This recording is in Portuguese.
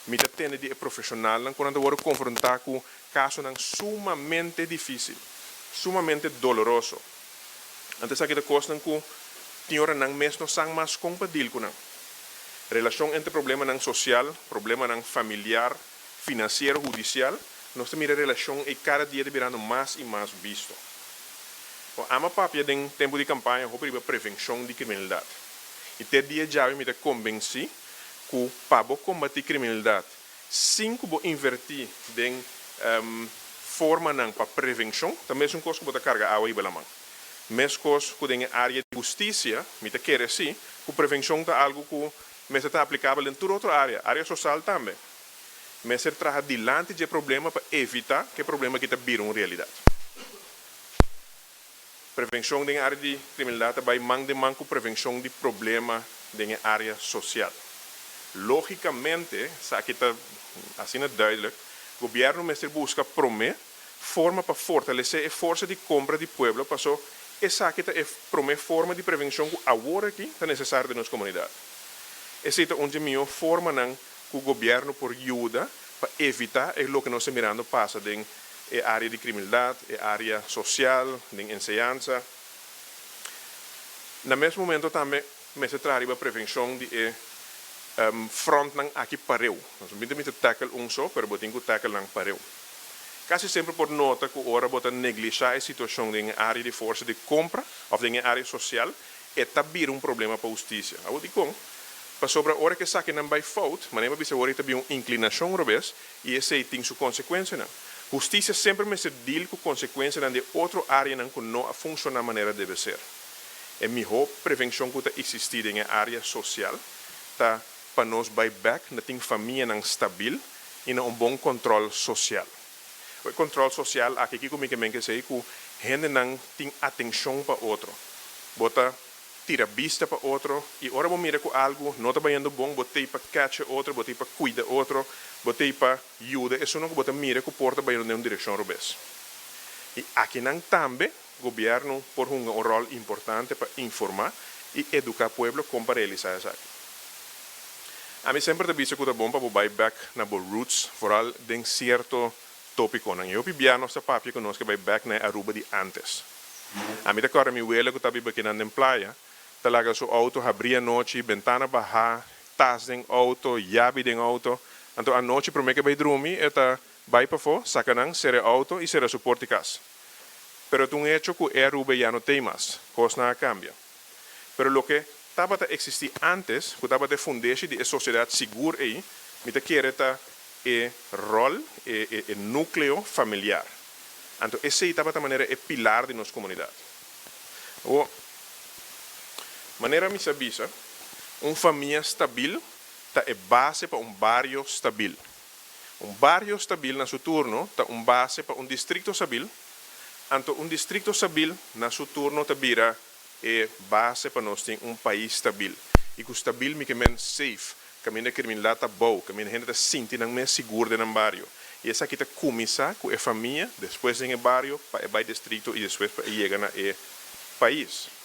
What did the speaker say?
Mita tende de profissional quando agora confrontar com caso sumamente difícil, sumamente doloroso. Antes aqui da costa que tinha não mesmo sang mais compatível com relação entre problema social, problema familiar, financeiro, judicial, nossa mira relação é cada dia virando mais e mais visto. O ama papia em tempo de campanha sobre a prevenção de criminalidade. E ter dia já me convenci que para combater criminalidade, 5 bo invertir em forma para prevenção, também é uma coisa que bota carga água e belamang. Mesma coisa que na área de justiça, me quer assim, que prevenção é algo que mas está aplicável em toda outra área social também. Mas ele traz adiante de problema para evitar que o problema que vira uma realidade. Prevenção na área de criminalidade vai mandar com prevenção de problema na área social. Logicamente, aqui está assim duidelijk, o governo busca promover forma para fortalecer a força de compra do povo, passou essa aqui é promover forma de prevenção que agora aqui é necessária na nossa comunidade. Essa é onde a melhor forma que o governo por ajuda para evitar o que nós estamos mirando passa na área de criminalidade, na área social, na enseñanza. No mesmo momento também, se trata de prevenção de front aqui pareu. Nós não tackle só, mas temos que tackle pareu. Quase sempre por nota que ora bota negligenciar a situação na área de força de compra ou na área social e também problema para a justiça. Eu digo, para sobre a hora que saque não vai fout, mas nem bisa hora também uma inclinação robes e esse tem sua consequência não. Justiça sempre me se deal com consequência de outra área não que não funciona da maneira deve ser. É melhor prevenção que está existir na área social, tá para nós back na tem família não estável e na bom controle social. O controle social aqui comigo que sei que gente não tem atenção para outro, bota tira vista para outro e ora vou mirar com algo não está indo bom, botei para catch outro, botei para cuidar outro, botei para ajuda, isso não bota mira que porta vai em uma direção robes. E aqui não também o governo por um rol importante para informar e educar o povo como para realizar isso aqui. A mim sempre te disse que é bom para buy back na bo roots, vooral em certo tópico. Eu pibia nossa papia que nós que buy back na Aruba de antes. A mim agora me huele que está bem na praia, talaga sua auto abria a noite, ventana bajar, tas den auto, llave den auto. Então a noite para mim que vai dormir, eta vai para fora, sacanang, será auto e será suporte casa. Pero tu hecho que Aruba já não tem mais, coisa não cambia. Pero lo que estava a existir antes, que estava a fundar de sociedade segura aí, me quer é rol, é núcleo familiar. Então esse estava de maneira é pilar de nossa comunidade. O maneira me sabisa, uma família estável é base para um bairro estável. Um bairro estável na seu turno é uma base para um distrito estável. Então um distrito estável na seu turno vira é base para nós ter um país estável. E que estável me quer safe, que a criminalidade está boa, que a gente está sentindo mais seguro no bairro. E essa aqui está começar com a família, depois em o bairro, para o distrito e depois para chegar no país.